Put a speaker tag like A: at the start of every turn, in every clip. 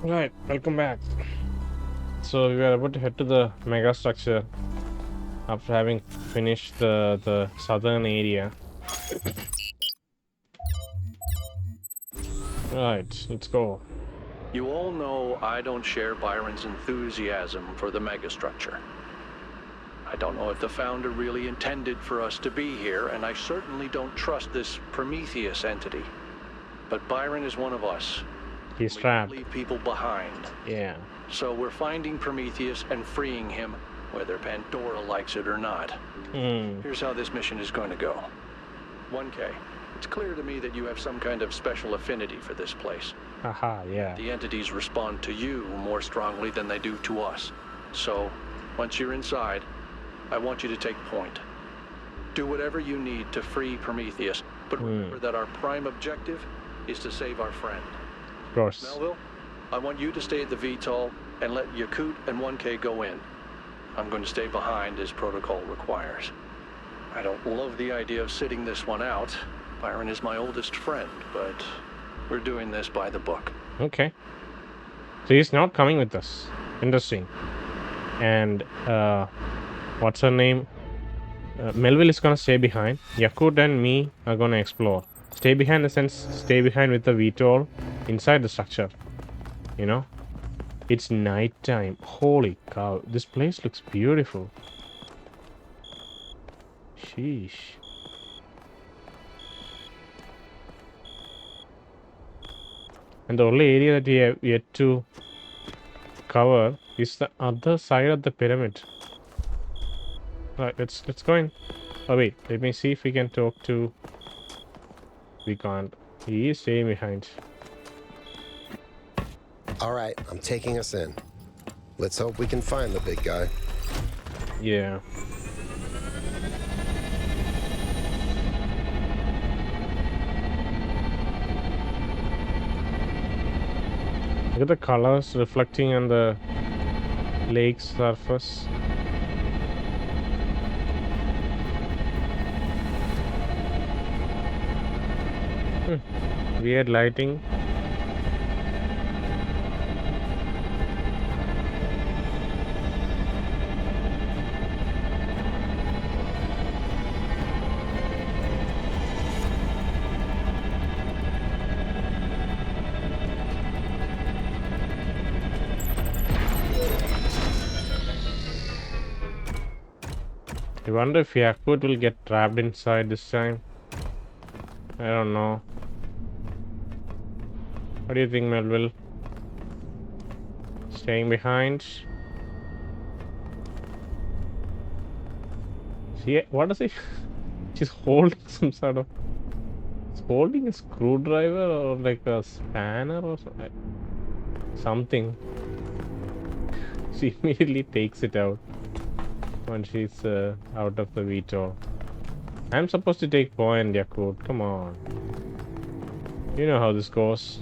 A: Right, welcome back. So we are about to head to the mega structure after having finished the southern area. Right, let's go.
B: You all know I don't share Byron's enthusiasm for the megastructure. I don't know if the founder really intended for us to be here, and I certainly don't trust this Prometheus entity. But Byron is one of us.
A: He's
B: We don't
A: trapped.
B: leave people behind.
A: Yeah.
B: So we're finding Prometheus and freeing him, whether Pandora likes it or not. Here's how this mission is going to go. 1K, it's clear to me that you have some kind of special affinity for this place.
A: Haha, yeah.
B: The entities respond to you more strongly than they do to us. So, once you're inside, I want you to take point. Do whatever you need to free Prometheus, but remember that our prime objective is to save our friend.
A: Of course.
B: Melville, I want you to stay at the VTOL and let Yakut and 1K go in. I'm going to stay behind as protocol requires. I don't love the idea of sitting this one out. Byron is my oldest friend, but we're doing this by the book.
A: Okay. So he's not coming with us. Interesting. And what's her name? Melville is gonna stay behind. Yakut and me are gonna explore. Stay behind in the sense, stay behind with the VTOL inside the structure. You know? It's night time. Holy cow. This place looks beautiful. Sheesh. And the only area that we have yet to cover is the other side of the pyramid. Alright, let's go in. Oh wait, let me see if we can talk to... We can't. He is staying behind.
C: Alright, I'm taking us in. Let's hope we can find the big guy.
A: Yeah. Look at the colors reflecting on the lake's surface. Weird lighting. I wonder if Yakut will get trapped inside this time. I don't know. What do you think, Melville? Staying behind? See, what is he? She's holding some sort of... She's holding a screwdriver or like a spanner or something. She immediately takes it out when she's out of the VTOL. I'm supposed to take point, Yakut. Come on. You know how this goes.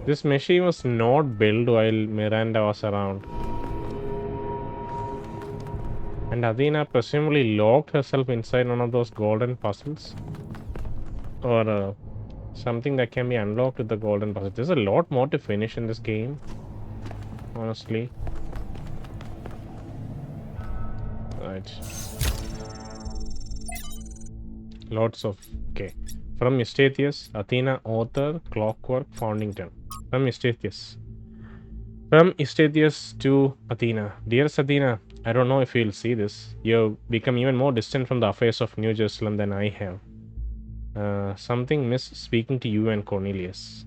A: This machine was not built while Miranda was around. And Athena presumably locked herself inside one of those golden puzzles. Or something that can be unlocked with the golden puzzle. There's a lot more to finish in this game. Honestly. Right. Lots of... Okay. From Eustathius, Athena, author, Clockwork, Foundington. From Eustathius. From Eustathius to Athena. Dearest Athena, I don't know if you'll see this. You've become even more distant from the affairs of New Jerusalem than I have. Something miss speaking to you and Cornelius.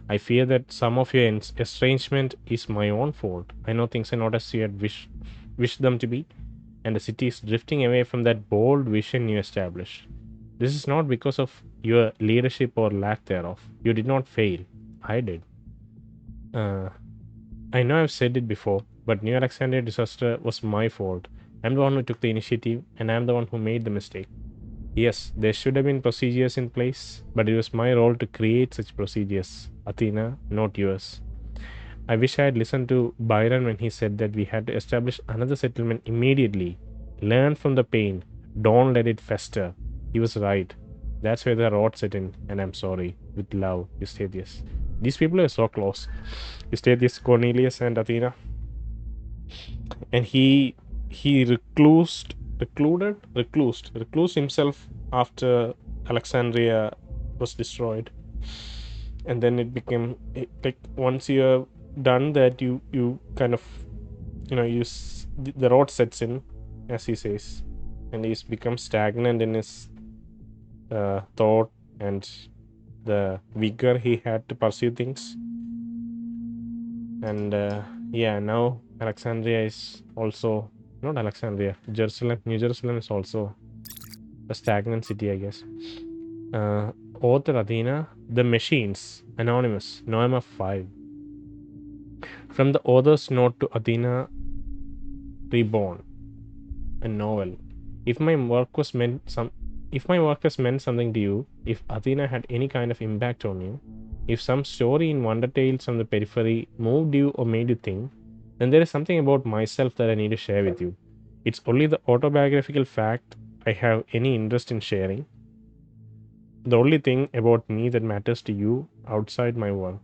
A: I fear that some of your estrangement is my own fault. I know things are not as you had wished them to be, and the city is drifting away from that bold vision you established. This is not because of your leadership or lack thereof. You did not fail. I did. I know I've said it before, but New Alexandria disaster was my fault. I'm the one who took the initiative, and I'm the one who made the mistake. Yes, there should have been procedures in place, but it was my role to create such procedures. Athena, not yours. I wish I had listened to Byron when he said that we had to establish another settlement immediately. Learn from the pain. Don't let it fester. He was right. That's where the rot set in, and I'm sorry. With love, Eustathius. These people are so close. Eustathius, Cornelius, and Athena. And he reclused himself after Alexandria was destroyed. And then it became like once you're done that, you kind of the rot sets in, as he says, and he's become stagnant in his thought and the vigor he had to pursue things. And yeah, now Alexandria is also not Alexandria. Jerusalem, New Jerusalem is also a stagnant city, I guess. Author Athena, The Machines, Anonymous, November 5. From the author's note to Athena Reborn, a novel. If my work has meant something to you, if Athena had any kind of impact on you, if some story in Wonder Tales from the periphery moved you or made you think, then there is something about myself that I need to share with you. It's only the autobiographical fact I have any interest in sharing. The only thing about me that matters to you outside my work.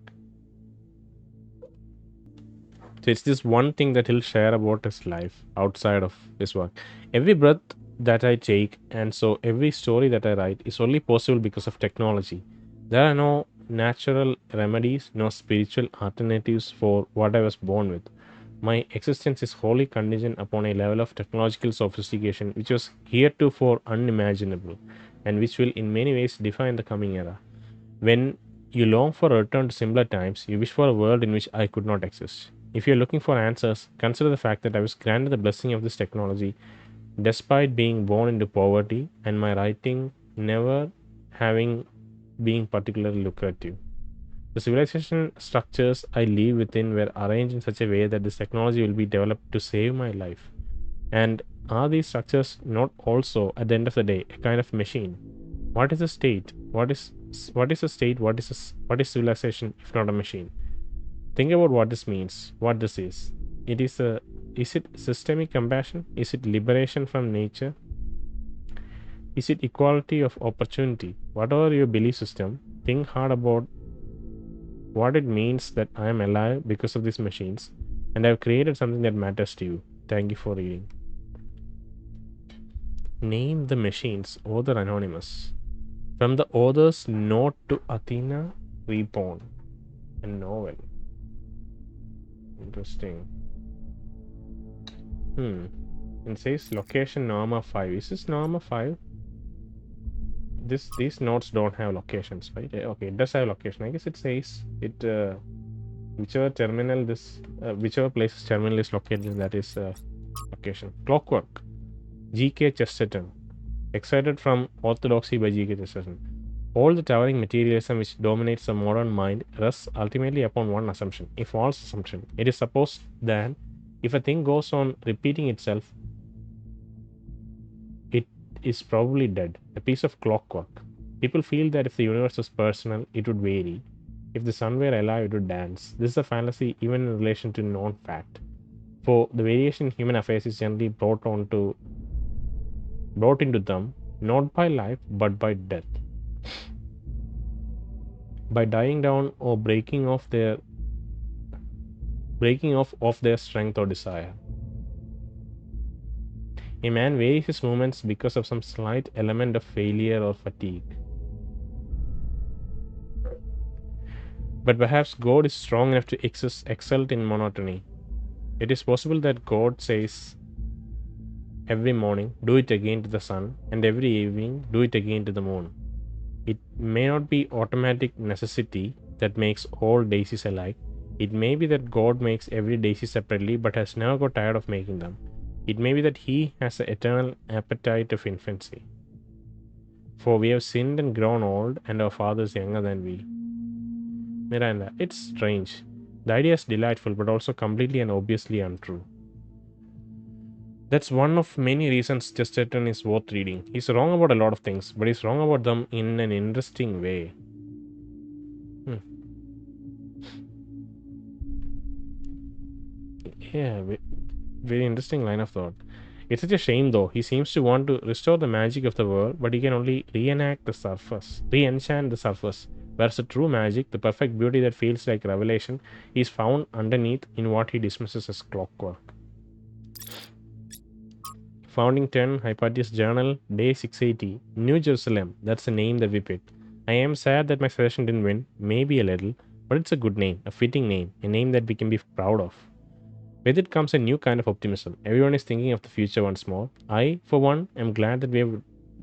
A: So it's this one thing that he'll share about his life outside of his work. Every breath that I take, and so every story that I write, is only possible because of technology. There are no natural remedies, no spiritual alternatives for what I was born with. My existence is wholly contingent upon a level of technological sophistication which was heretofore unimaginable, and which will in many ways define the coming era. When you long for a return to simpler times, you wish for a world in which I could not exist. If you're looking for answers, consider the fact that I was granted the blessing of this technology despite being born into poverty and my writing never having been particularly lucrative. The civilization structures I live within were arranged in such a way that this technology will be developed to save my life. And are these structures not also, at the end of the day, a kind of machine? What is a state? What is a state? What is civilization if not a machine? Think about what this means. What this is. Is it systemic compassion? Is it liberation from nature? Is it equality of opportunity? Whatever your belief system, think hard about what it means that I am alive because of these machines, and I have created something that matters to you. Thank you for reading. Name the Machines, author anonymous. From the author's note to Athena Reborn, a novel. Interesting. It says location Norma 5. Is this Norma 5? These notes don't have locations, right? Okay, it does have location. I guess it says it whichever place terminal is located, that is location. Clockwork. G.K. Chesterton. Excited from Orthodoxy by G.K. Chesterton. All the towering materialism which dominates the modern mind rests ultimately upon one assumption, a false assumption. It is supposed that if a thing goes on repeating itself, it is probably dead, a piece of clockwork. People feel that if the universe was personal, it would vary. If the sun were alive, it would dance. This is a fantasy even in relation to known fact. For the variation in human affairs is generally brought into them, not by life, but by death. By dying down or breaking off of their strength or desire. A man varies his movements because of some slight element of failure or fatigue. But perhaps God is strong enough to excel in monotony. It is possible that God says every morning, do it again to the sun, and every evening, do it again to the moon. It may not be automatic necessity that makes all daisies alike. It may be that God makes every daisy separately but has never got tired of making them. It may be that He has the eternal appetite of infancy. For we have sinned and grown old, and our Father is younger than we. Miranda, it's strange. The idea is delightful, but also completely and obviously untrue. That's one of many reasons Chesterton is worth reading. He's wrong about a lot of things, but he's wrong about them in an interesting way. Yeah, very interesting line of thought. It's such a shame though. He seems to want to restore the magic of the world, but he can only re-enchant the surface. Whereas the true magic, the perfect beauty that feels like revelation, is found underneath in what he dismisses as clockwork. Founding 10, Hypatia's Journal, Day 680, New Jerusalem. That's the name that we picked. I am sad that my suggestion didn't win, maybe a little, but it's a good name, a fitting name, a name that we can be proud of. With it comes a new kind of optimism. Everyone is thinking of the future once more. I, for one, am glad that we have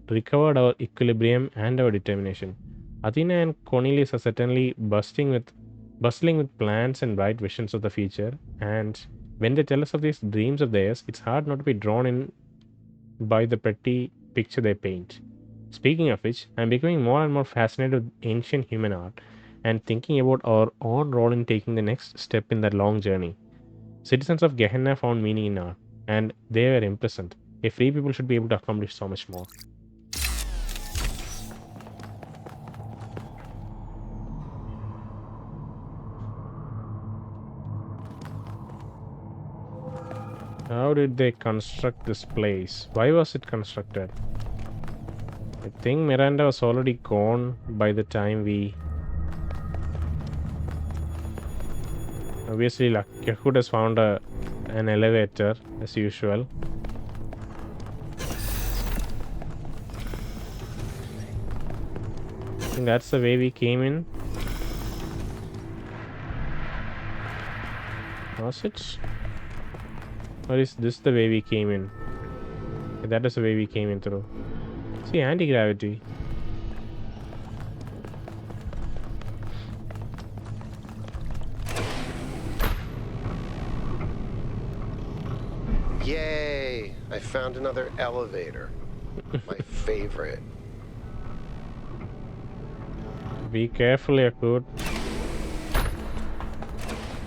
A: recovered our equilibrium and our determination. Athena and Cornelius are certainly bustling with plans and bright visions of the future, and when they tell us of these dreams of theirs, it's hard not to be drawn in by the pretty picture they paint. Speaking of which, I'm becoming more and more fascinated with ancient human art and thinking about our own role in taking the next step in that long journey. Citizens of Gehenna found meaning in art, and they were imprisoned. A free people should be able to accomplish so much more. How did they construct this place? Why was it constructed? I think Miranda was already gone by the time we... Obviously, Yahud has found an elevator, as usual. I think that's the way we came in. Was it? Or is this the way we came in? Okay, that is the way we came in through. See, anti-gravity.
C: Yay! I found another elevator. My favorite.
A: Be careful, Yakut.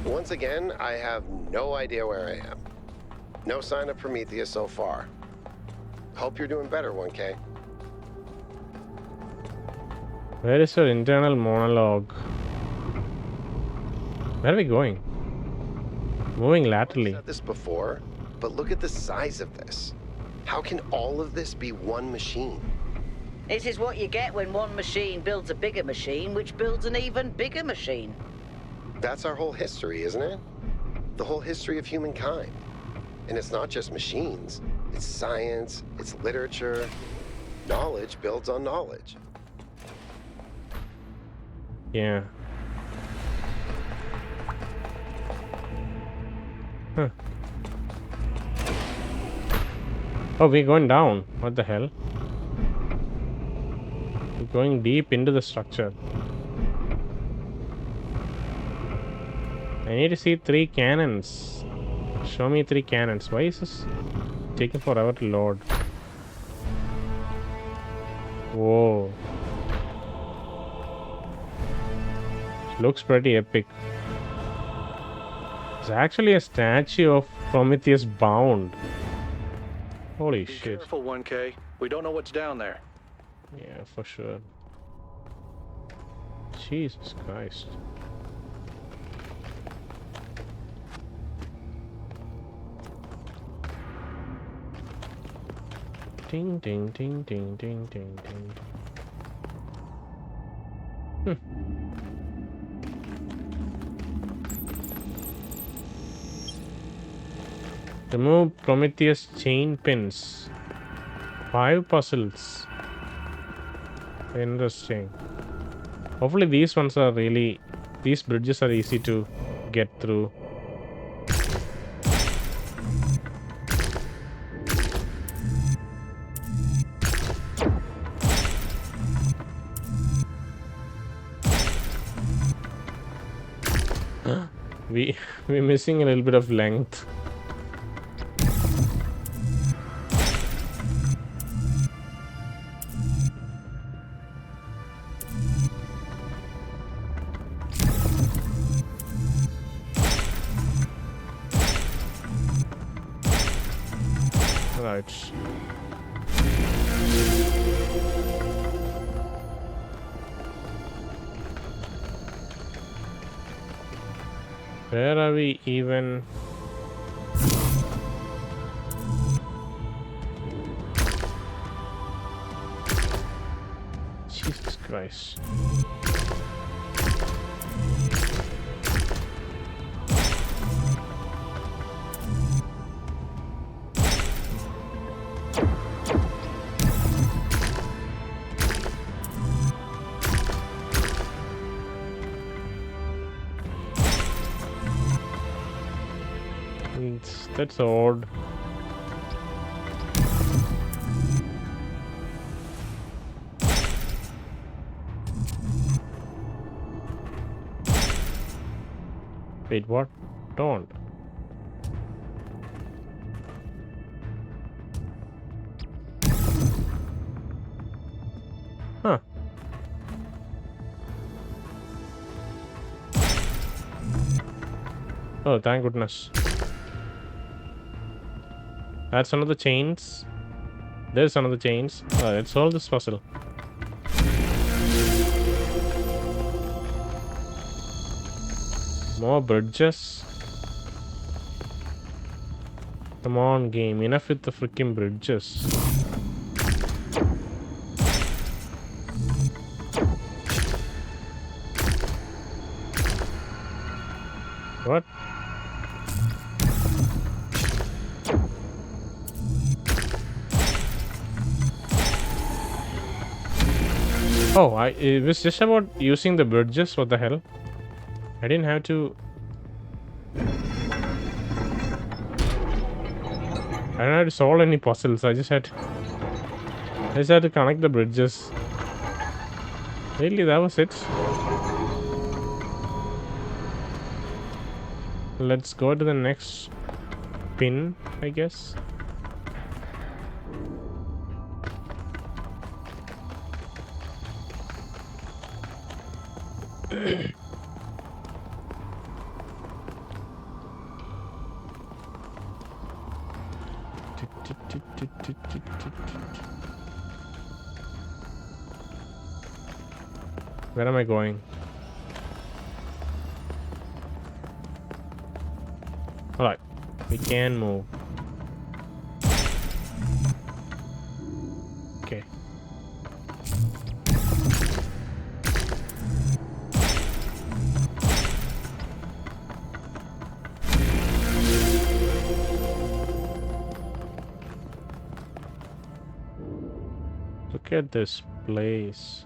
C: Once again, I have no idea where I am. No sign of Prometheus so far. Hope you're doing better, 1K.
A: Where is your internal monologue? Where are we going? Moving laterally.
C: I've said this before, but look at the size of this. How can all of this be one machine?
D: This is what you get when one machine builds a bigger machine, which builds an even bigger machine.
C: That's our whole history, isn't it? The whole history of humankind. And it's not just machines. It's science, it's literature. Knowledge builds on knowledge.
A: Yeah. Huh. Oh, we're going down. What the hell? We're going deep into the structure. I need to see 3 cannons. Show me 3 cannons. Why is this taking forever to load? Whoa. Looks pretty epic. It's actually a statue of Prometheus bound. Holy
B: Be
A: shit.
B: careful, 1K. We don't know what's down there.
A: Yeah, for sure. Jesus Christ. Ding, ding, ding, ding, ding, ding, ding. Remove Prometheus chain pins. 5 puzzles. Interesting. Hopefully these ones are really... These bridges are easy to get through. We're missing a little bit of length. Right. Where are we even? Christ. That's odd. Wait, what? Don't. Huh. Oh, thank goodness. That's another chains. There's another chains. Let's solve this puzzle. More bridges. Come on, game. Enough with the freaking bridges. What? Oh, it was just about using the bridges. What the hell? I didn't have to. I don't have to solve any puzzles. I just had to connect the bridges. Really, that was it. Let's go to the next pin, I guess. Where am I going? Alright, we can move. Okay. Look at this place.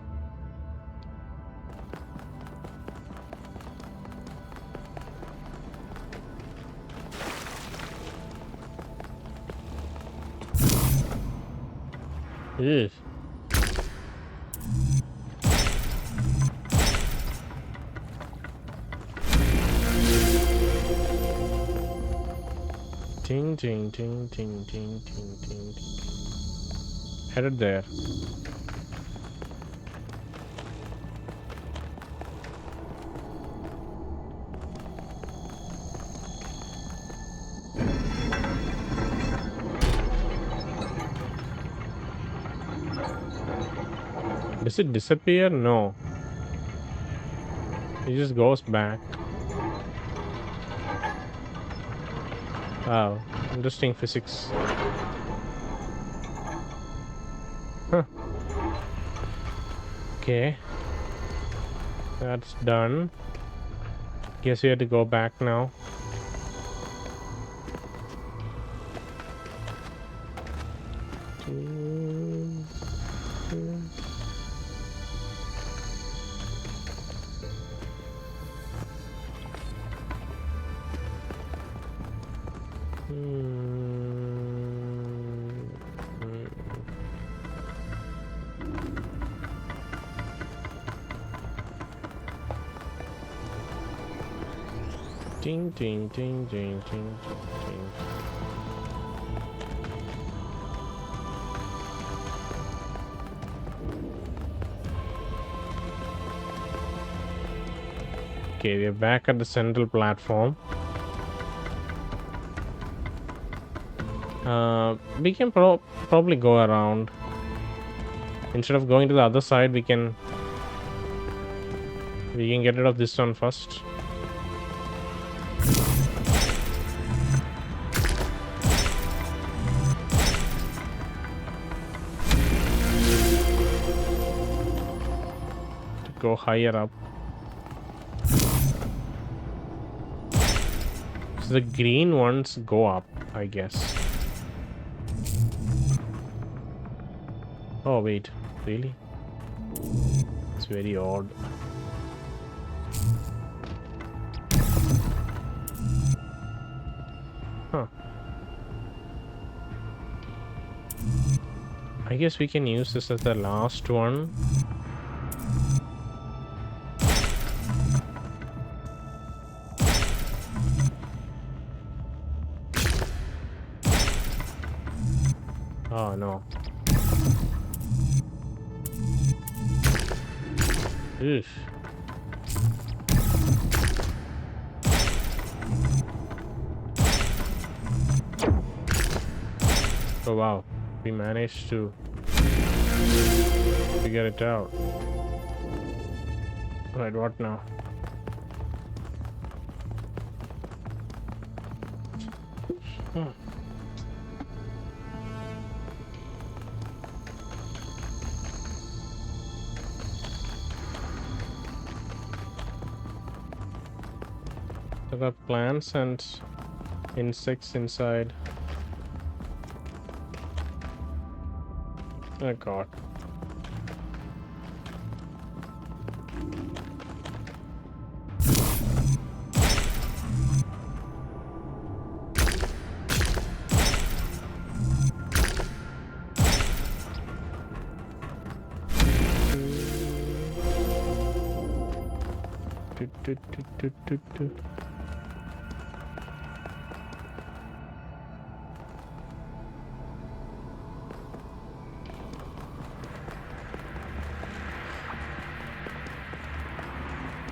A: Ugh. Ting ting ting ting ting ting ting ting. Headed there. Does it disappear? No. It just goes back. Wow, interesting physics. Huh. Okay. That's done. Guess we have to go back now. Ding ding ding ding ding ding. Okay, we're back at the central platform. We can probably go around. Instead of going to the other side, we can get rid of this one first. go higher up. So the green ones go up, I guess. Oh wait, really? It's very odd. Huh. I guess we can use this as the last one. Oh no. Oof. Oh wow, we managed to figure it out. Right, what now? There are plants and insects inside. Oh god.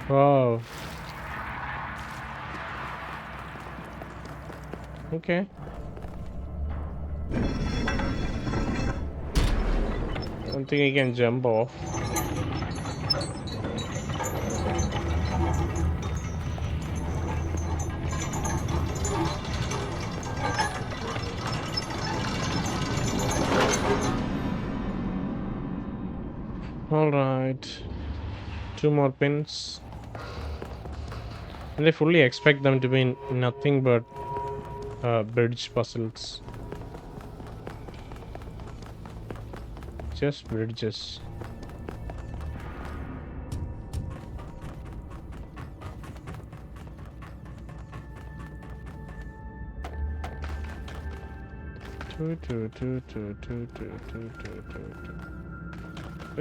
A: Wow. Okay. I don't think I can jump off. All right. 2 more pins. And I fully expect them to be nothing but bridge puzzles. Just bridges. Where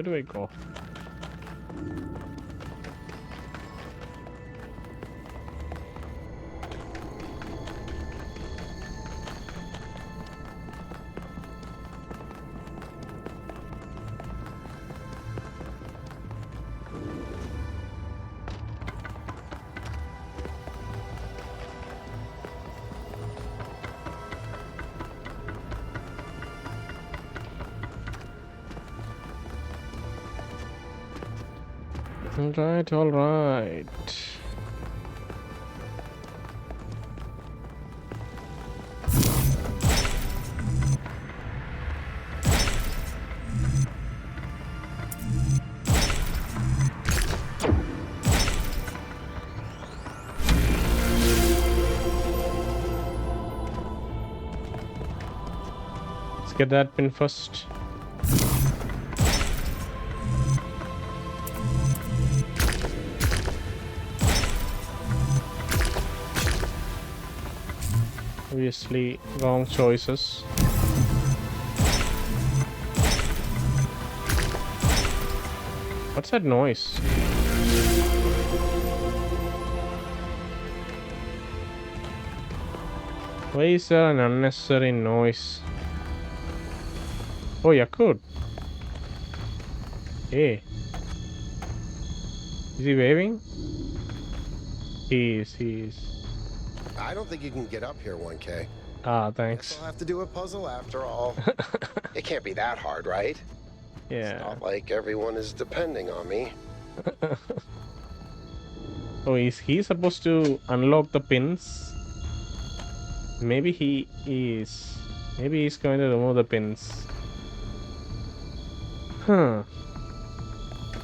A: do I go? All right. Let's get that pin first. Obviously, wrong choices. What's that noise? Why is there an unnecessary noise? Oh, Yakut. Hey. Is he waving? He is.
C: I don't think you can get up here, 1K.
A: Ah, thanks.
C: Guess I'll have to do a puzzle after all. It can't be that hard, right?
A: Yeah.
C: It's not like everyone is depending on me.
A: Oh, is he supposed to unlock the pins? Maybe he is. Maybe he's going to remove the pins. Huh.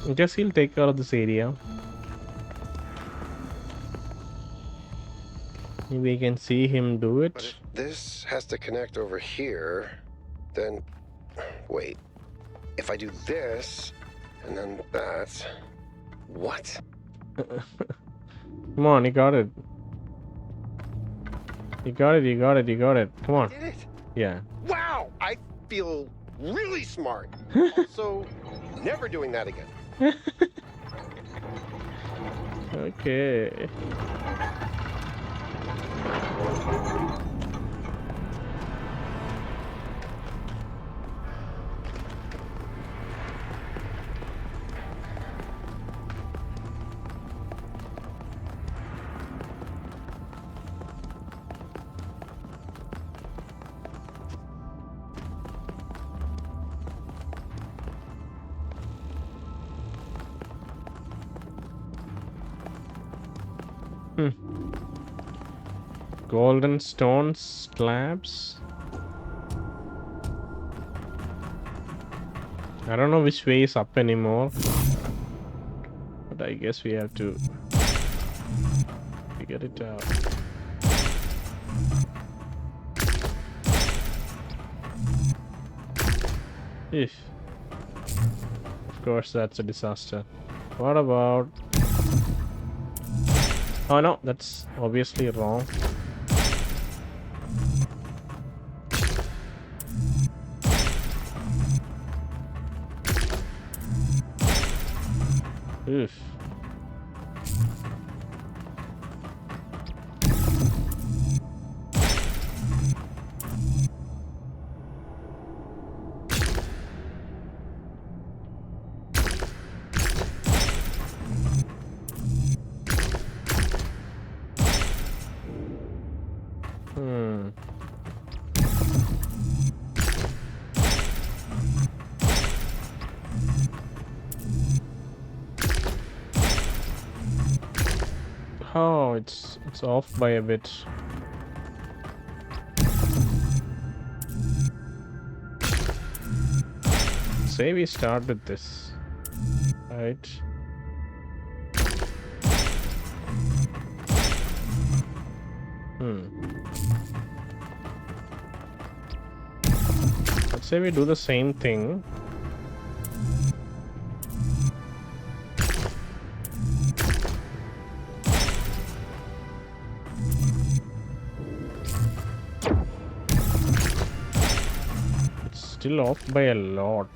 A: I guess he'll take care of this area. Maybe we can see him do
C: But
A: it.
C: if this has to connect over here, then... Wait. If I do this, and then that... What?
A: Come on, you got it. You got it, you got it, you got it. Come on.
C: Did it?
A: Yeah.
C: Wow! I feel really smart. Also, never doing that again.
A: Okay. Golden stone slabs. I don't know which way is up anymore. But I guess we have to figure it out. If. Of course, that's a disaster. What about... Oh no, that's obviously wrong. Oof. Oh, it's off by a bit. Say we start with this, right? Let's say we do the same thing. Still off by a lot.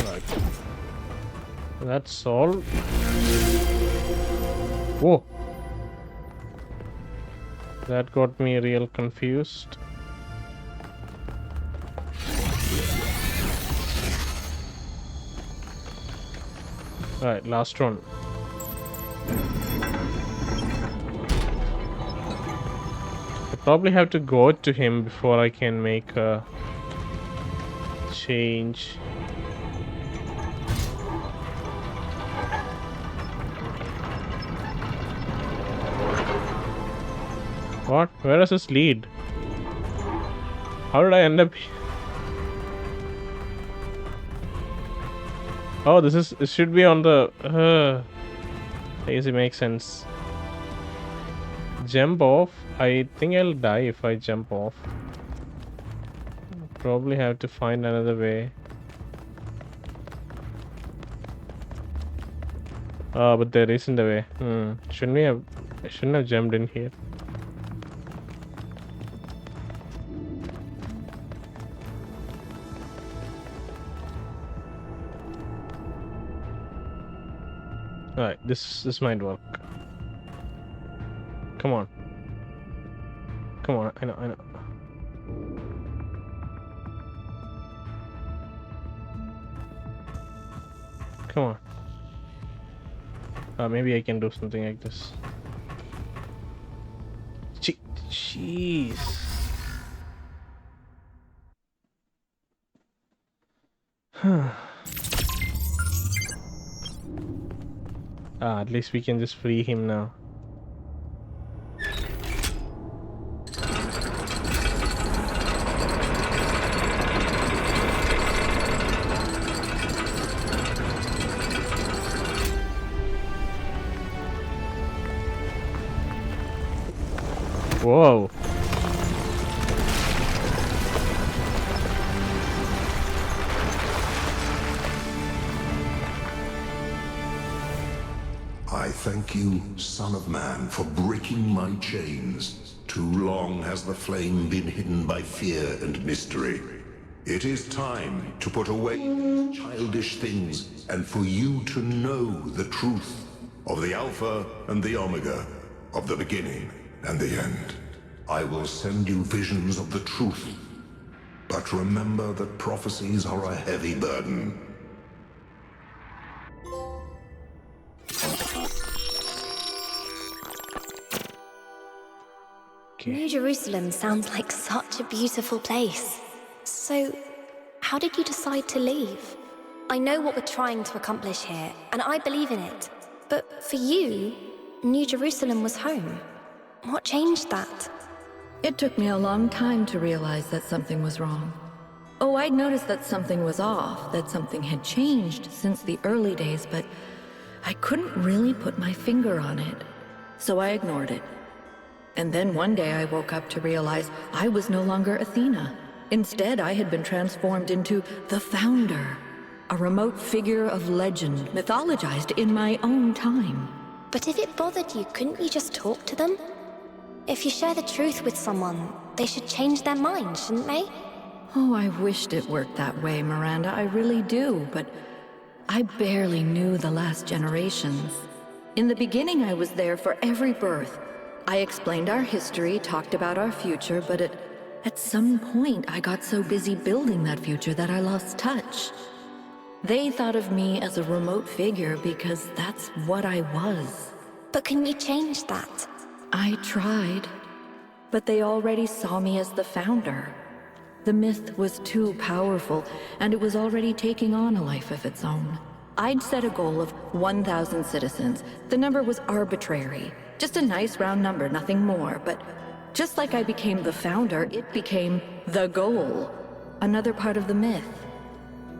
A: Right. That's all. Whoa. That got me real confused. Alright, last one. Probably have to go to him before I can make a change. What? Where does this lead? How did I end up here? Oh, this should be on the... Easy makes sense. Jump off. I think I'll die if I jump off. Probably have to find another way. Oh, but there isn't a way. I shouldn't have jumped in here. Alright, this might work. Come on. Come on, I know. Come on. Maybe I can do something like this. Jeez. At least we can just free him now. Whoa.
E: I thank you, Son of Man, for breaking my chains. Too long has the flame been hidden by fear and mystery. It is time to put away childish things and for you to know the truth of the Alpha and the Omega, of the beginning and the end. I will send you visions of the truth, but remember that prophecies are a heavy burden.
F: New Jerusalem sounds like such a beautiful place. So, how did you decide to leave? I know what we're trying to accomplish here, and I believe in it. But for you, New Jerusalem was home. What changed that?
G: It took me a long time to realize that something was wrong. Oh, I'd noticed that something was off, that something had changed since the early days, but I couldn't really put my finger on it. So I ignored it. And then one day I woke up to realize I was no longer Athena. Instead, I had been transformed into the Founder, a remote figure of legend mythologized in my own time.
F: But if it bothered you, couldn't you just talk to them? If you share the truth with someone, they should change their mind, shouldn't they?
G: Oh, I wished it worked that way, Miranda, I really do, but I barely knew the last generations. In the beginning, I was there for every birth. I explained our history, talked about our future, but at some point I got so busy building that future that I lost touch. They thought of me as a remote figure because that's what I was.
F: But can you change that?
G: I tried, but they already saw me as the Founder. The myth was too powerful, and it was already taking on a life of its own. I'd set a goal of 1,000 citizens. The number was arbitrary. Just a nice round number, nothing more. But just like I became the Founder, it became the goal. Another part of the myth.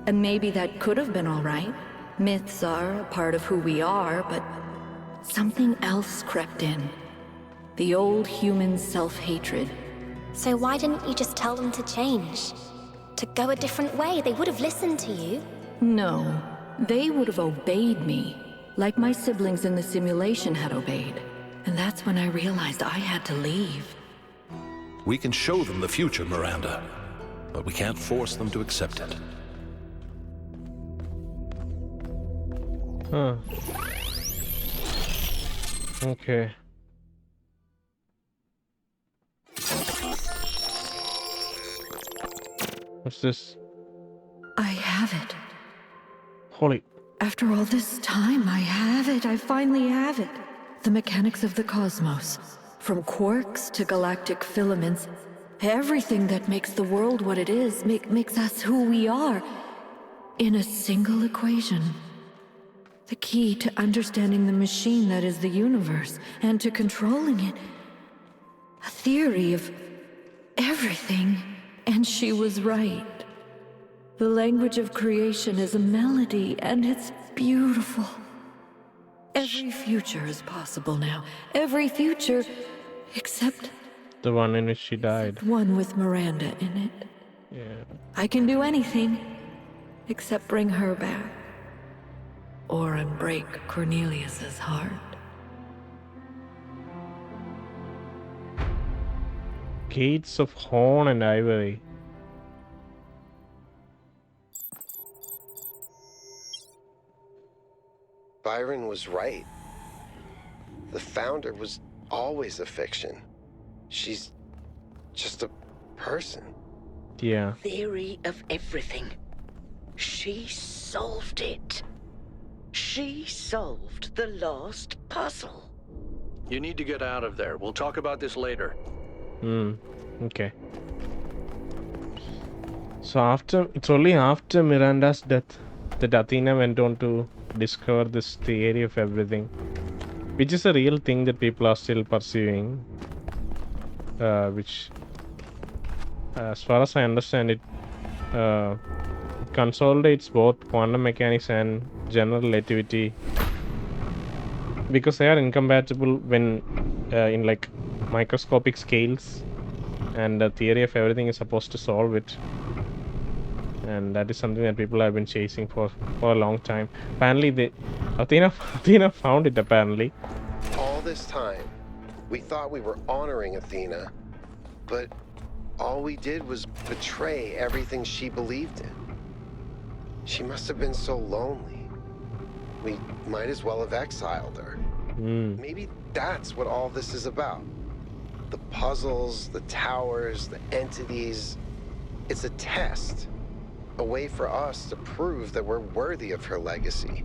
G: And maybe that could have been all right. Myths are a part of who we are, but something else crept in. The old human self-hatred.
F: So why didn't you just tell them to change? To go a different way? They would have listened to you.
G: No, they would have obeyed me, like my siblings in the simulation had obeyed. And that's when I realized I had to leave.
H: We can show them the future, Miranda, but we can't force them to accept it.
A: Huh. Okay. What's this?
G: I have it.
A: Holy.
G: After all this time, I have it. I finally have it. The mechanics of the cosmos. From quarks to galactic filaments. Everything that makes the world what it is, makes us who we are. In a single equation. The key to understanding the machine that is the universe, and to controlling it. A theory of everything. And she was right. The language of creation is a melody, and it's beautiful. Every future is possible now. Every future, except
A: The one in which she died.
G: one with Miranda in it.
A: Yeah.
G: I can do anything, except bring her back. Or unbreak Cornelius's heart.
A: Gates of Horn and Ivory.
C: Byron was right. The Founder was always a fiction. She's just a person.
A: Yeah.
D: Theory of everything. She solved it. She solved the last puzzle.
B: You need to get out of there. We'll talk about this later.
A: Okay. So it's only after Miranda's death that Athena went on to discover this theory of everything, which is a real thing that people are still pursuing, which, as far as I understand it, consolidates both quantum mechanics and general relativity, because they are incompatible when in like microscopic scales, and the theory of everything is supposed to solve it. And that is something that people have been chasing for a long time. Apparently, Athena found it. Apparently,
C: All this time, we thought we were honoring Athena, but all we did was betray everything she believed in. She must have been so lonely. We might as well have exiled her. Maybe that's what all this is about. The puzzles, the towers, the entities. It's a test. A way for us to prove that we're worthy of her legacy.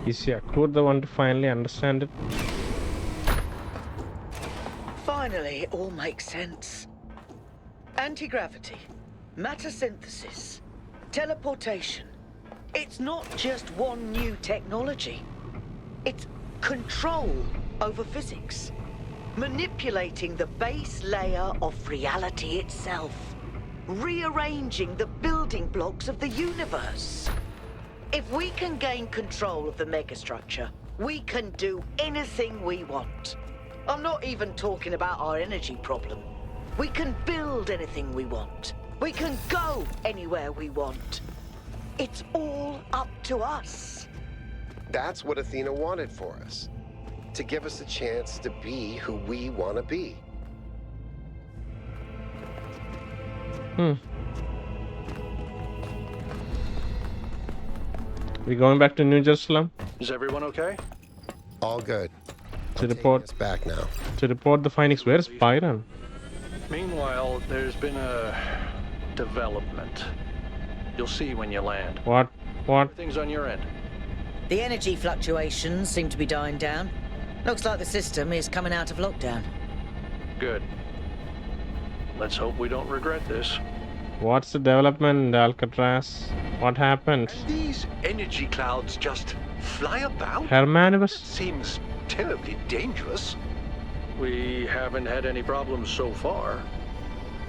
A: is Yakur the one to finally understand it?
D: Finally, it all makes sense. Anti-gravity, matter synthesis, teleportation. It's not just one new technology. It's control over physics. Manipulating the base layer of reality itself. Rearranging the building blocks of the universe. If we can gain control of the megastructure, we can do anything we want. I'm not even talking about our energy problem. We can build anything we want. We can go anywhere we want. It's all up to us.
C: That's what Athena wanted for us. To give us a chance to be who we want to be.
A: We going back to New Jerusalem
B: Is everyone okay?
C: All good.
A: to report
C: It's back now.
A: the findings. Where's Byron?
B: Meanwhile, there's been a development. You'll see when you land.
A: What?
B: Everything's on your end.
D: The energy fluctuations seem to be dying down. Looks like the system is coming out of lockdown.
B: Good. Let's hope we don't regret this.
A: What's the development, Alcatraz? What happened?
I: These energy clouds just fly about?
A: Herman was...
I: Seems terribly dangerous.
B: We haven't had any problems so far.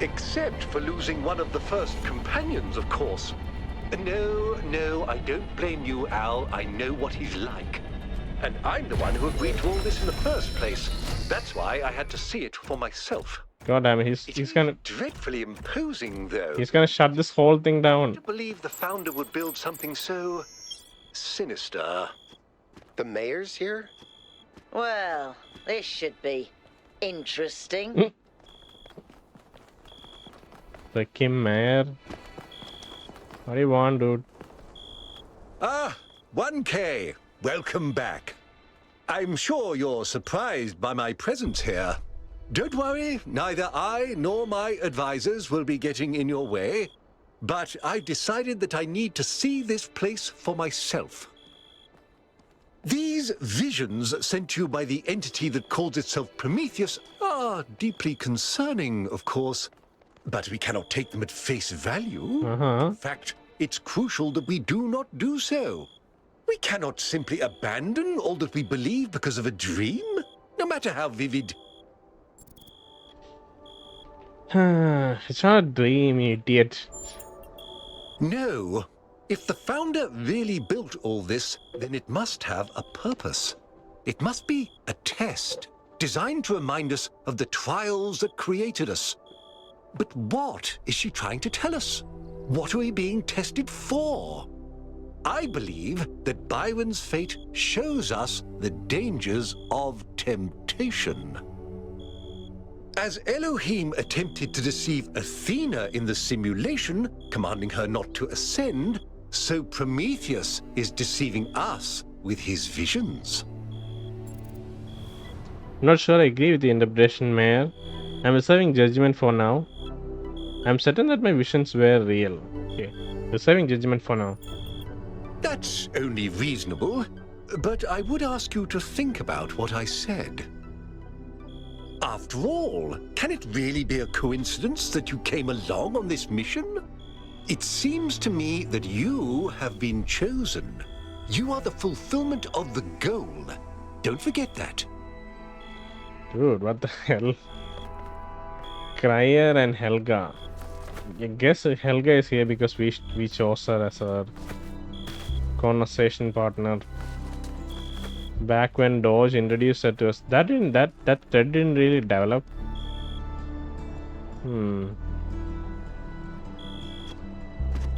I: Except for losing one of the first companions, of course. No, I don't blame you, Al. I know what he's like. And I'm the one who agreed to all this in the first place. That's why I had to see it for myself.
A: God damn it, he's gonna...
I: Dreadfully imposing, though.
A: He's gonna shut this whole thing down.
I: To believe the founder would build something so... sinister.
C: The mayor's here?
D: Well, this should be interesting.
A: The Kim Mayor. What do you want, dude?
J: Ah, 1K. Welcome back. I'm sure you're surprised by my presence here. Don't worry, neither I nor my advisors will be getting in your way. But I've decided that I need to see this place for myself. These visions sent to you by the entity that calls itself Prometheus are deeply concerning, of course. But we cannot take them at face value. In fact, it's crucial that we do not do so. We cannot simply abandon all that we believe because of a dream, no matter how vivid.
A: It's not a dream, you idiot.
J: No. If the founder really built all this, then it must have a purpose. It must be a test, designed to remind us of the trials that created us. But what is she trying to tell us? What are we being tested for? I believe that Byron's fate shows us the dangers of temptation. As Elohim attempted to deceive Athena in the simulation, commanding her not to ascend, so Prometheus is deceiving us with his visions.
A: Not sure I agree with the interpretation, Mayor. I'm reserving judgment for now. I'm certain that my visions were real. Okay, reserving judgment for now.
J: That's only reasonable, but I would ask you to think about what I said. After all, can it really be a coincidence that you came along on this mission? It seems to me that you have been chosen. You are the fulfillment of the goal. Don't forget that.
A: Dude, what the hell? Cryer and Helga. I guess Helga is here because we chose her as our conversation partner. back when Dodge introduced that to us. That thread didn't really develop.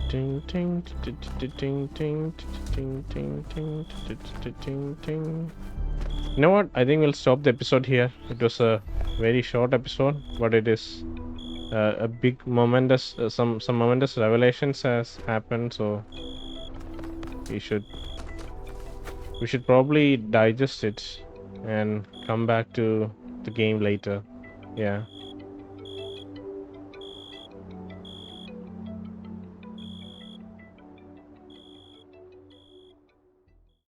A: Ting ting ting ting ting ting ting ting ting ting. You know what? I think we'll stop the episode here. It was a very short episode, but it is a big momentous. Some momentous revelations has happened, so we should probably digest it and come back to the game later. Yeah.